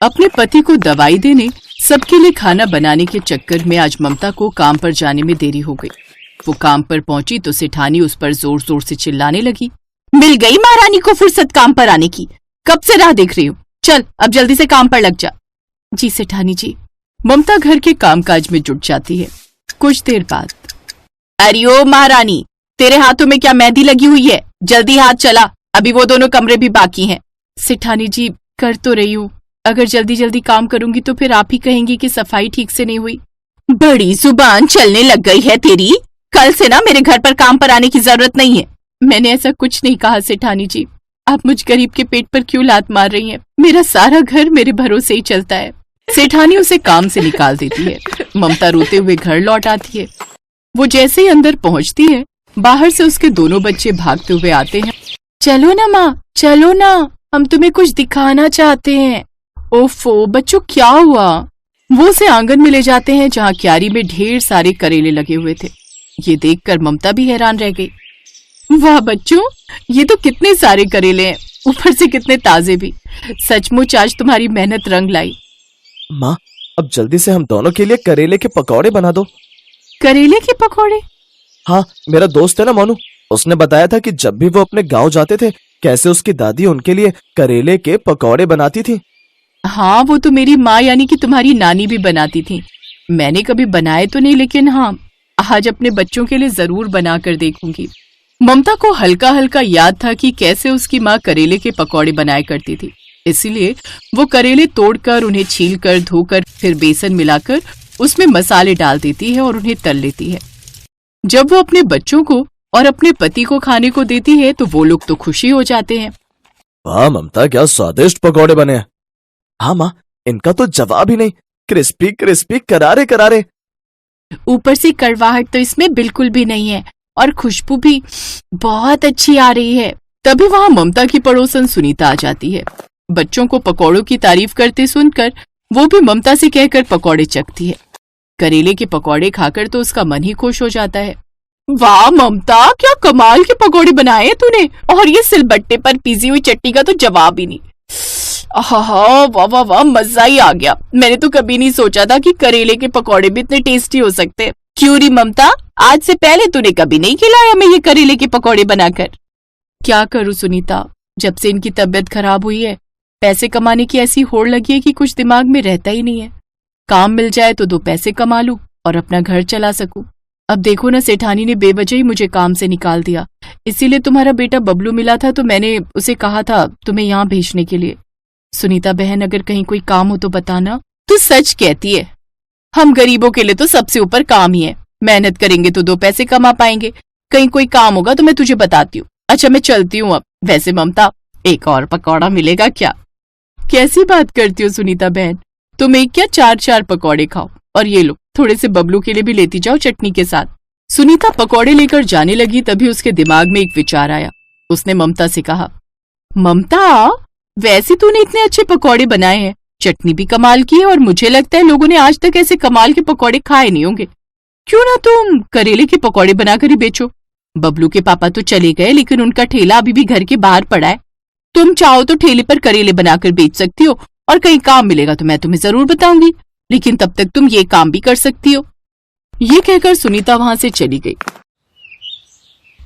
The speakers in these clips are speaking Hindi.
अपने पति को दवाई देने, सबके लिए खाना बनाने के चक्कर में आज ममता को काम पर जाने में देरी हो गई। वो काम पर पहुंची तो सेठानी उस पर जोर जोर से चिल्लाने लगी, मिल गई महारानी को फुर्सत काम पर आने की, कब से राह देख रही हूँ, चल अब जल्दी से काम पर लग जा। जी सेठानी जी। ममता घर के कामकाज में जुट जाती है। कुछ देर बाद, अरे ओ महारानी, तेरे हाथों में क्या मेहंदी लगी हुई है, जल्दी हाथ चला, अभी वो दोनों कमरे भी बाकी हैं। सेठानी जी कर तो रही हूँ, अगर जल्दी जल्दी काम करूंगी तो फिर आप ही कहेंगी कि सफाई ठीक से नहीं हुई। बड़ी जुबान चलने लग गई है तेरी, कल से ना मेरे घर पर काम पर आने की जरूरत नहीं है। मैंने ऐसा कुछ नहीं कहा सेठानी जी, आप मुझ गरीब के पेट पर क्यों लात मार रही हैं? मेरा सारा घर मेरे भरोसे ही चलता है। सेठानी उसे काम से निकाल देती है। ममता रोते हुए घर लौट आती है। वो जैसे ही अंदर पहुंचती है, बाहर से उसके दोनों बच्चे भागते हुए आते हैं। चलो ना माँ, चलो ना, हम तुम्हें कुछ दिखाना चाहते हैं। ओफो बच्चों, क्या हुआ? वो उसे आंगन में ले जाते हैं जहाँ क्यारी में ढेर सारे करेले लगे हुए थे। ये देखकर ममता भी हैरान रह गई। वाह बच्चों, ये तो कितने सारे करेले हैं, ऊपर से कितने ताजे भी। सचमुच आज तुम्हारी मेहनत रंग लाई। माँ, अब जल्दी से हम दोनों के लिए करेले के पकौड़े बना दो। करेले के पकौड़े? हाँ, मेरा दोस्त है ना मोनू, उसने बताया था कि जब भी वो अपने गांव जाते थे, कैसे उसकी दादी उनके लिए करेले के पकौड़े बनाती थी। हाँ, वो तो मेरी माँ यानी कि तुम्हारी नानी भी बनाती थी। मैंने कभी बनाए तो नहीं, लेकिन हाँ, आज अपने बच्चों के लिए जरूर बना कर देखूंगी। ममता को हल्का हल्का याद था कि कैसे उसकी माँ करेले के पकौड़े बनाया करती थी, इसीलिए वो करेले तोड़कर, उन्हें छीलकर, धोकर, फिर बेसन मिलाकर उसमें मसाले डाल देती है और उन्हें तल लेती है। जब वो अपने बच्चों को और अपने पति को खाने को देती है तो वो लोग तो खुशी हो जाते हैं। वाह ममता, क्या स्वादिष्ट पकौड़े बने हैं। हाँ माँ, इनका तो जवाब ही नहीं, क्रिस्पी क्रिस्पी, करारे करारे। ऊपर से कड़वाहट तो इसमें बिल्कुल भी नहीं है और खुशबू भी बहुत अच्छी आ रही है। तभी वहाँ ममता की पड़ोसन सुनीता आ जाती है। बच्चों को पकौड़ों की तारीफ करते सुनकर वो भी ममता से कहकर पकौड़े चखती है। करेले के पकौड़े खाकर तो उसका मन ही खुश हो जाता है। वाह ममता, क्या कमाल के पकौड़े बनाए तूने, और ये सिलबट्टे पर पीसी हुई चटनी का तो जवाब ही नहीं। वाह वाह वाह, मजा ही आ गया। मैंने तो कभी नहीं सोचा था कि करेले के पकौड़े भी इतने टेस्टी हो सकते हैं। क्यों री ममता, आज से पहले तूने कभी नहीं खिलाया मैं ये करेले के पकौड़े बनाकर। क्या करूं सुनीता, जब से इनकी तबीयत खराब हुई है, पैसे कमाने की ऐसी होड़ लगी है कि कुछ दिमाग में रहता ही नहीं है। काम मिल जाए तो 2 पैसे कमा लूं और अपना घर चला सकूं। अब देखो ना, सेठानी ने बेवजह ही मुझे काम से निकाल दिया। इसीलिए तुम्हारा बेटा बबलू मिला था तो मैंने उसे कहा था तुम्हें यहाँ भेजने के लिए। सुनीता बहन, अगर कहीं कोई काम हो तो बताना। तू सच कहती है, हम गरीबों के लिए तो सबसे ऊपर काम ही है। मेहनत करेंगे तो 2 पैसे कमा पाएंगे। कहीं कोई काम होगा तो मैं तुझे बताती हूँ। अच्छा मैं चलती हूँ अब। वैसे ममता, एक और पकौड़ा मिलेगा क्या? कैसी बात करती हो सुनीता बहन, तुम एक क्या 4-4 पकौड़े खाओ, और ये लो थोड़े से बबलू के लिए भी लेती जाओ चटनी के साथ। सुनीता पकौड़े लेकर जाने लगी, तभी उसके दिमाग में एक विचार आया। उसने ममता से कहा, ममता वैसे तूने इतने अच्छे पकौड़े बनाए हैं, चटनी भी कमाल की है, और मुझे लगता है लोगों ने आज तक ऐसे कमाल के पकौड़े खाए नहीं होंगे। क्यों ना तुम करेले के पकौड़े बनाकर ही बेचो। बबलू के पापा तो चले गए, लेकिन उनका ठेला अभी भी घर के बाहर पड़ा है। तुम चाहो तो ठेले पर करेले बनाकर बेच सकती हो, और कहीं काम मिलेगा तो मैं तुम्हें जरूर बताऊंगी, लेकिन तब तक तुम ये काम भी कर सकती हो। ये कहकर सुनीता वहां से चली गई।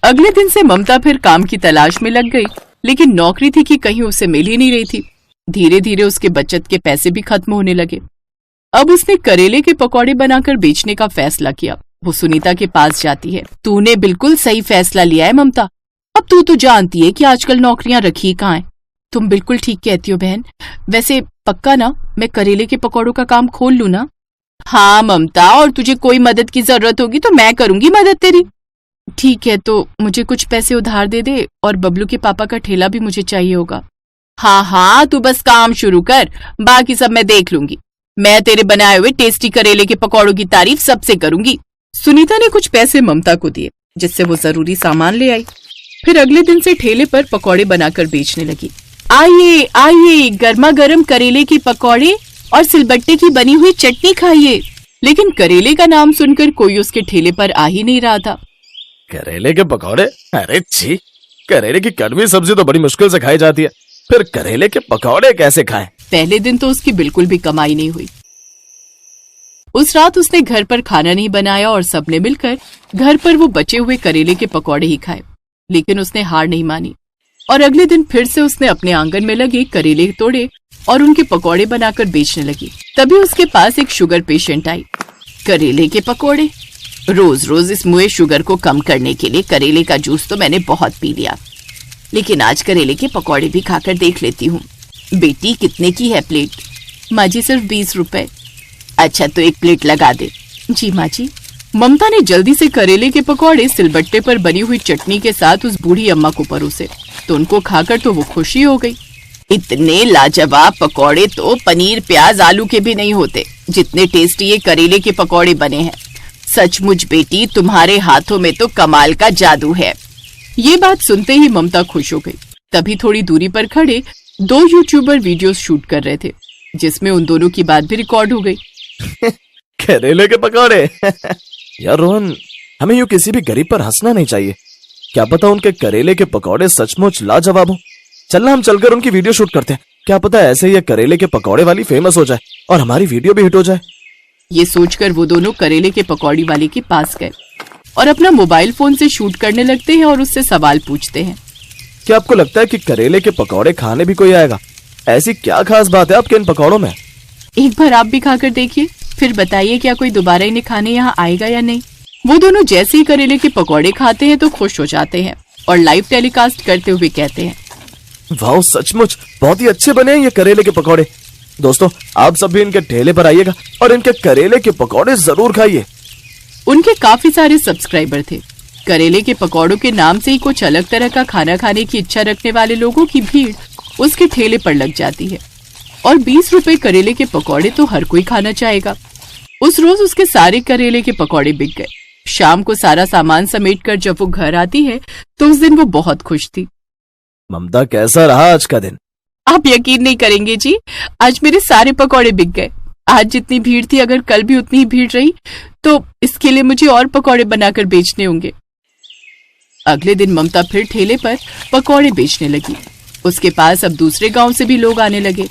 अगले दिन से ममता फिर काम की तलाश में लग गई, लेकिन नौकरी थी कि कहीं उसे मिल ही नहीं रही थी। धीरे धीरे उसके बचत के पैसे भी खत्म होने लगे। अब उसने करेले के पकौड़े बनाकर बेचने का फैसला किया। वो सुनीता के पास जाती है। तूने बिल्कुल सही फैसला लिया है ममता, अब तू तो जानती है कि आजकल नौकरियां रखी कहाँ हैं। तुम बिल्कुल ठीक कहती हो बहन। वैसे पक्का ना, मैं करेले के पकौड़ों का काम खोल लूं ना? हाँ ममता, और तुझे कोई मदद की जरूरत होगी तो मैं करूंगी मदद तेरी। ठीक है, तो मुझे कुछ पैसे उधार दे दे, और बबलू के पापा का ठेला भी मुझे चाहिए होगा। हाँ हाँ, तू बस काम शुरू कर, बाकी सब मैं देख लूंगी। मैं तेरे बनाए हुए टेस्टी करेले के पकौड़ों की तारीफ सबसे करूंगी। सुनीता ने कुछ पैसे ममता को दिए, जिससे वो जरूरी सामान ले आई। फिर अगले दिन से ठेले पर पकौड़े बनाकर बेचने लगी। आइए आइए, गर्मा गर्म करेले के पकौड़े और सिलबट्टे की बनी हुई चटनी खाइए। लेकिन करेले का नाम सुनकर कोई उसके ठेले पर आ ही नहीं रहा था। करेले के पकौड़े? अरे छी, करेले की कड़वी सब्जी तो बड़ी मुश्किल से खाई जाती है, फिर करेले के पकौड़े कैसे खाएं? पहले दिन तो उसकी बिल्कुल भी कमाई नहीं हुई। उस रात उसने घर पर खाना नहीं बनाया और सबने मिलकर घर पर वो बचे हुए करेले के पकौड़े ही खाए। लेकिन उसने हार नहीं मानी और अगले दिन फिर से उसने अपने आंगन में लगे करेले तोड़े और उनके पकौड़े बनाकर बेचने लगी। तभी उसके पास एक शुगर पेशेंट आई। करेले के पकौड़े? रोज रोज इस मुँहे शुगर को कम करने के लिए करेले का जूस तो मैंने बहुत पी लिया, लेकिन आज करेले के पकौड़े भी खाकर देख लेती हूँ। बेटी, कितने की है प्लेट? माँ जी, सिर्फ 20 रुपए। अच्छा, तो एक प्लेट लगा दे। जी माँ जी। ममता ने जल्दी से करेले के पकौड़े सिलबट्टे पर बनी हुई चटनी के साथ उस बूढ़ी अम्मा को परोसे, तो उनको खाकर तो वो खुशी हो गई। इतने लाजवाब पकौड़े तो पनीर, प्याज, आलू के भी नहीं होते जितने टेस्टी ये करेले के पकौड़े बने हैं। सचमुच बेटी, तुम्हारे हाथों में तो कमाल का जादू है। ये बात सुनते ही ममता खुश हो गई। तभी थोड़ी दूरी पर खड़े 2 यूट्यूबर वीडियोस शूट कर रहे थे, जिसमें उन दोनों की बात भी रिकॉर्ड हो गई। करेले के पकौड़े। यार रोहन, हमें यूं किसी भी गरीब पर हंसना नहीं चाहिए। क्या पता उनके करेले के पकौड़े सचमुच लाजवाब हो। चलना हम चलकर उनकी वीडियो शूट करते हैं। क्या पता ऐसे ही ये करेले के पकौड़े वाली फेमस हो जाए और हमारी वीडियो भी हिट हो जाए। ये सोचकर वो दोनों करेले के पकौड़ी वाले के पास गए और अपना मोबाइल फोन से शूट करने लगते हैं और उससे सवाल पूछते हैं। क्या आपको लगता है कि करेले के पकौड़े खाने भी कोई आएगा? ऐसी क्या खास बात है आपके इन पकौड़ों में? एक बार आप भी खाकर देखिए, फिर बताइए क्या कोई दोबारा इन्हें खाने यहाँ आएगा या नहीं। वो दोनों जैसे ही करेले के पकौड़े खाते हैं तो खुश हो जाते हैं और लाइव टेलीकास्ट करते हुए कहते हैं, वाह, सचमुच बहुत ही अच्छे बने हैं ये करेले के पकौड़े। दोस्तों, आप सब भी इनके ठेले पर आइएगा और इनके करेले के पकौड़े जरूर खाइए। उनके काफी सारे सब्सक्राइबर थे। करेले के पकौड़ों के नाम से ही कुछ अलग तरह का खाना खाने की इच्छा रखने वाले लोगों की भीड़ उसके ठेले पर लग जाती है और 20 रुपए करेले के पकौड़े तो हर कोई खाना चाहेगा। उस रोज उसके सारे करेले के पकौड़े बिक गए। शाम को सारा सामान समेटकर जब वो घर आती है तो उस दिन वो बहुत खुश थी। ममता, कैसा रहा आज का दिन? आप यकीन नहीं करेंगे जी, आज मेरे सारे पकौड़े बिक गए। आज जितनी भीड़ थी, अगर कल भी उतनी ही भीड़ रही तो इसके लिए मुझे और पकौड़े बनाकर बेचने होंगे। अगले दिन ममता फिर ठेले पर पकौड़े बेचने लगी। उसके पास अब दूसरे गांव से भी लोग आने लगे।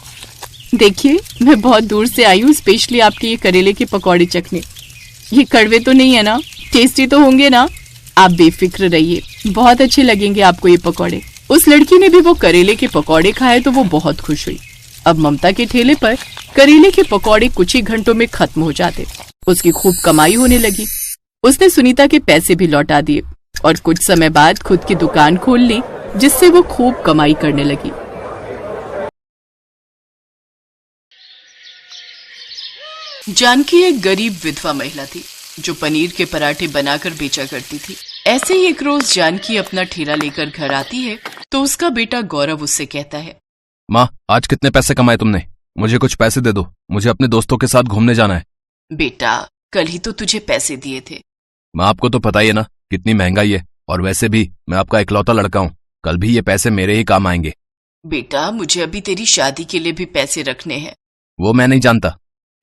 देखिए, मैं बहुत दूर से आई हूँ स्पेशली आपके ये करेले के पकौड़े चखने। ये कड़वे तो नहीं है ना? टेस्टी तो होंगे ना? आप बेफिक्र रहिए, बहुत अच्छे लगेंगे आपको ये पकौड़े। उस लड़की ने भी वो करेले के पकौड़े खाए तो वो बहुत खुश हुई। अब ममता के ठेले पर करेले के पकौड़े कुछ ही घंटों में खत्म हो जाते। उसकी खूब कमाई होने लगी। उसने सुनीता के पैसे भी लौटा दिए और कुछ समय बाद खुद की दुकान खोल ली, जिससे वो खूब कमाई करने लगी। जानकी एक गरीब विधवा महिला थी जो पनीर के पराठे बनाकर बेचा करती थी। ऐसे ही एक रोज जानकी अपना ठेला लेकर घर आती है तो उसका बेटा गौरव उससे कहता है, माँ, आज कितने पैसे कमाए तुमने? मुझे कुछ पैसे दे दो, मुझे अपने दोस्तों के साथ घूमने जाना है। बेटा, कल ही तो तुझे पैसे दिए थे। माँ, आपको तो पता ही है ना कितनी महंगाई है, और वैसे भी मैं आपका इकलौता लड़का हूँ। कल भी ये पैसे मेरे ही काम आएंगे। बेटा, मुझे अभी तेरी शादी के लिए भी पैसे रखने हैं। वो मैं नहीं जानता।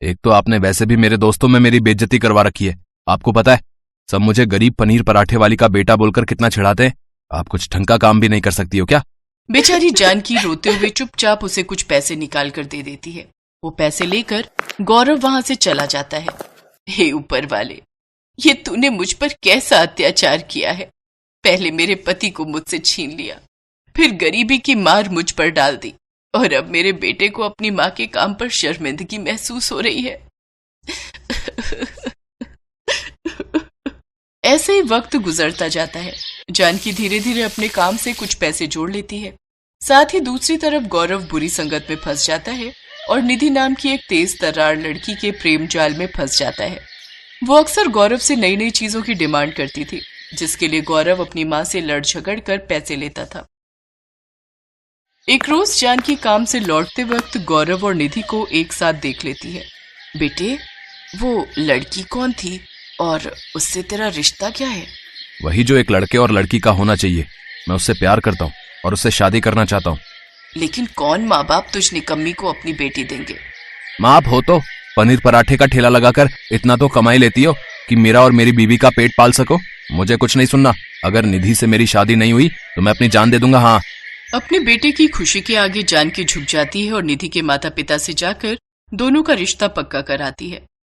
एक तो आपने वैसे भी मेरे दोस्तों में मेरी बेइज्जती करवा रखी है। आपको पता है, सब मुझे गरीब पनीर पराठे वाली का बेटा बोलकर कितना चिढ़ाते हैं। आप कुछ ढंग का काम भी नहीं कर सकती हो क्या? बेचारी जानकी रोते हुए चुपचाप उसे कुछ पैसे निकाल कर दे देती है। वो पैसे लेकर गौरव वहां से चला जाता है। हे ऊपर वाले, ये तूने मुझ पर कैसा अत्याचार किया है। पहले मेरे पति को मुझसे छीन लिया, फिर गरीबी की मार मुझ पर डाल दी, और अब मेरे बेटे को अपनी माँ के काम पर शर्मिंदगी महसूस हो रही है। ऐसे ही वक्त गुजरता जाता है। जानकी धीरे धीरे अपने काम से कुछ पैसे जोड़ लेती है। साथ ही दूसरी तरफ गौरव बुरी संगत में फंस जाता है और निधि नाम की एक तेज तर्रार लड़की के प्रेम जाल में फंस जाता है। वो अक्सर गौरव से नई नई चीजों की डिमांड करती थी, जिसके लिए गौरव अपनी माँ से लड़ झगड़ कर पैसे लेता था। एक रोज जानकी काम से लौटते वक्त गौरव और निधि को एक साथ देख लेती है। बेटे, वो लड़की कौन थी और उससे तेरा रिश्ता क्या है? वही जो एक लड़के और लड़की का होना चाहिए। मैं उससे प्यार करता हूँ और उससे शादी करना चाहता हूँ। लेकिन कौन माँ बाप तुझ निकम्मी को अपनी बेटी देंगे? माँ आप हो तो पनीर पराठे का ठेला लगाकर इतना तो कमाई लेती हो कि मेरा और मेरी बीवी का पेट पाल सको। मुझे कुछ नहीं सुनना। अगर निधि से मेरी शादी नहीं हुई तो मैं अपनी जान दे दूंगा। हाँ। अपने बेटे की खुशी के आगे जानकी झुक जाती है और निधि के माता पिता से जाकर दोनों का रिश्ता पक्का कराती है।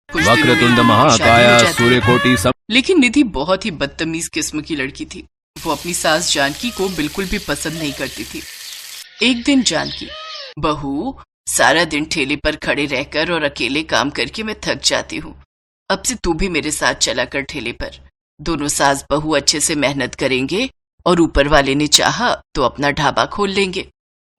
कुछ दिनों में वक्रतुंड शादी हो महाकाय जाती है। सूर्यकोटि सब। लेकिन निधि बहुत ही बदतमीज किस्म की लड़की थी। वो अपनी सास जानकी को बिल्कुल भी पसंद नहीं करती थी। एक दिन जानकी, बहू, सारा दिन ठेले पर खड़े रहकर और अकेले काम करके मैं थक जाती हूँ। अब से तू भी मेरे साथ चला कर ठेले पर। दोनों सास बहू अच्छे से मेहनत करेंगे और ऊपर वाले ने चाहा तो अपना ढाबा खोल लेंगे।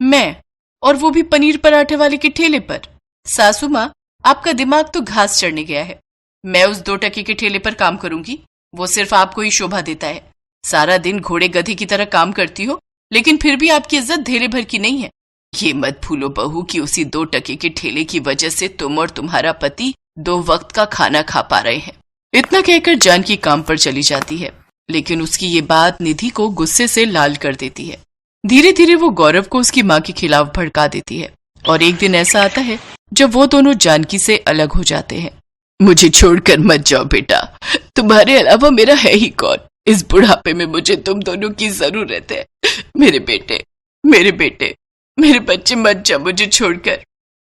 मैं, और वो भी पनीर पराठे वाले के ठेले पर। सासू माँ, आपका दिमाग तो घास चढ़ने गया है। मैं उस 2 टके के ठेले पर काम करूंगी, वो सिर्फ आपको ही शोभा देता है। सारा दिन घोड़े गधे की तरह काम करती हो, लेकिन फिर भी आपकी इज्जत धेले भर की नहीं है। ये मत भूलो बहू कि उसी 2 टके के ठेले की वजह से तुम और तुम्हारा पति 2 वक्त का खाना खा पा रहे हैं। इतना कहकर जानकी काम पर चली जाती है, लेकिन उसकी ये बात निधि को गुस्से से लाल कर देती है। धीरे धीरे वो गौरव को उसकी माँ के खिलाफ भड़का देती है और एक दिन ऐसा आता है जब वो दोनों जानकी से अलग हो जाते हैं। मुझे छोड़कर मत जाओ बेटा, तुम्हारे अलावा मेरा है ही कौन। इस बुढ़ापे में मुझे तुम दोनों की जरूरत है। मेरे बेटे, मेरे बेटे, मेरे बच्चे, मत जाओ मुझे छोड़कर।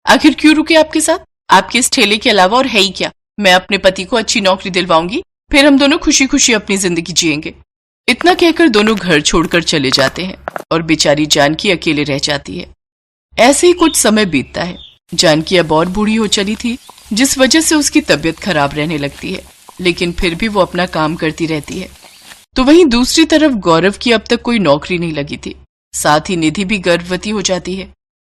आखिर क्यों रुके आपके साथ? आपके इस ठेले के अलावा और है ही क्या? मैं अपने पति को अच्छी नौकरी दिलवाऊंगी, फिर हम दोनों खुशी खुशी अपनी जिंदगी जिएंगे। इतना कहकर दोनों घर छोड़कर चले जाते हैं और बेचारी जानकी अकेले रह जाती है। ऐसे ही कुछ समय बीतता है। जानकी अब और बूढ़ी हो चली थी, जिस वजह से उसकी तबीयत खराब रहने लगती है, लेकिन फिर भी वो अपना काम करती रहती है। तो वहीं दूसरी तरफ गौरव की अब तक कोई नौकरी नहीं लगी थी। साथ ही निधि भी गर्भवती हो जाती है,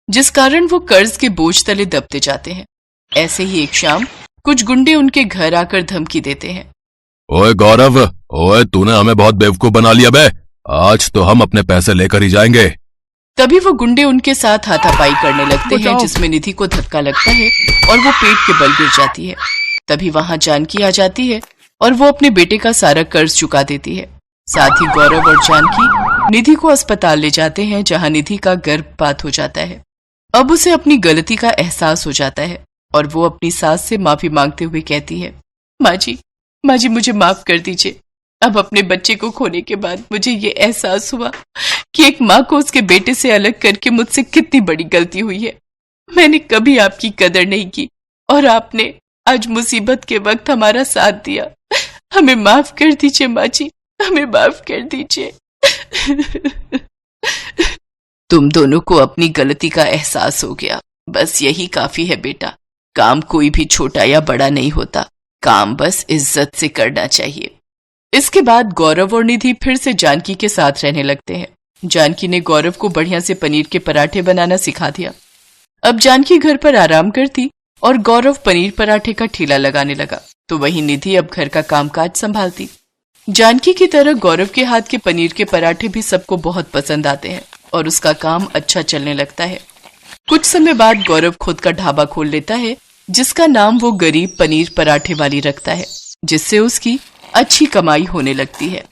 जिस कारण वो कर्ज के बोझ तले दबते जाते हैं। ऐसे ही एक शाम कुछ गुंडे उनके घर आकर धमकी देते हैं। ओए गौरव, ओए तूने हमें बहुत बेवकूफ बना लिया बे। आज तो हम अपने पैसे लेकर ही जाएंगे। तभी वो गुंडे उनके साथ हाथापाई करने लगते हैं, जिसमें निधि को धक्का लगता है और वो पेट के बल गिर जाती है। तभी वहां जानकी आ जाती है और वो अपने बेटे का सारा कर्ज चुका देती है। साथ ही गौरव और जानकी निधि को अस्पताल ले जाते हैं, जहां निधि का गर्भपात हो जाता है। अब उसे अपनी गलती का एहसास हो जाता है और वो अपनी सास से माफी मांगते हुए कहती है, माँ जी मुझे माफ कर दीजिए। अब अपने बच्चे को खोने के बाद मुझे ये एहसास हुआ कि एक माँ को उसके बेटे से अलग करके मुझसे कितनी बड़ी गलती हुई है। मैंने कभी आपकी कदर नहीं की और आपने आज मुसीबत के वक्त हमारा साथ दिया। हमें माफ कर दीजिए माँ जी, हमें माफ कर दीजिए। तुम दोनों को अपनी गलती का एहसास हो गया, बस यही काफी है बेटा। काम कोई भी छोटा या बड़ा नहीं होता, काम बस इज्जत से करना चाहिए। इसके बाद गौरव और निधि फिर से जानकी के साथ रहने लगते हैं। जानकी ने गौरव को बढ़िया से पनीर के पराठे बनाना सिखा दिया। अब जानकी घर पर आराम करती और गौरव पनीर पराठे का ठेला लगाने लगा, तो वहीं निधि अब घर का कामकाज संभालती। जानकी की तरह गौरव के हाथ के पनीर के पराठे भी सबको बहुत पसंद आते हैं और उसका काम अच्छा चलने लगता है। कुछ समय बाद गौरव खुद का ढाबा खोल लेता है, जिसका नाम वो गरीब पनीर पराठे वाली रखता है, जिससे उसकी अच्छी कमाई होने लगती है।